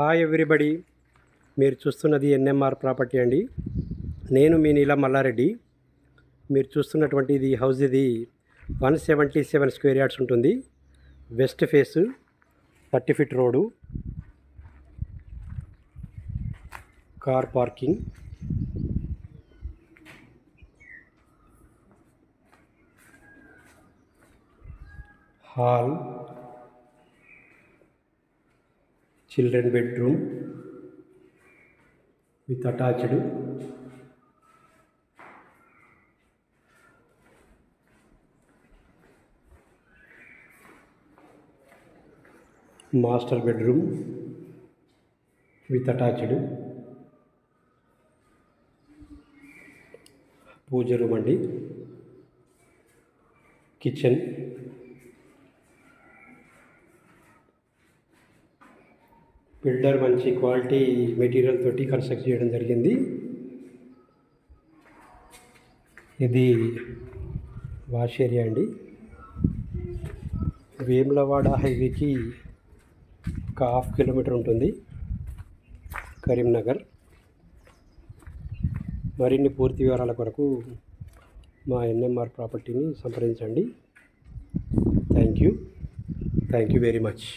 Hi everybody, మీరు చూస్తున్నది NMR property అండి. నేను మీ నీలం మల్లారెడ్డి. మీరు చూస్తున్నటువంటి ఇది హౌస్, ఇది 177 స్క్వేర్ యార్డ్స్ ఉంటుంది. West face, 30 feet road, car parking, hall, children bedroom with attached, master bedroom with attached, puja room అండి, కిచెన్, బిల్డర్ మంచి క్వాలిటీ మెటీరియల్ తోటి కన్స్ట్రక్ట్ చేయడం జరిగింది. ఇది వాష్ ఏరియా అండి. వేములవాడ హైవేకి ఒక 1/2 కిలోమీటర్ ఉంటుంది, కరీంనగర్. మరిన్ని పూర్తి వివరాల కొరకు మా ఎన్ఎంఆర్ ప్రాపర్టీని సంప్రదించండి. Thank you very much.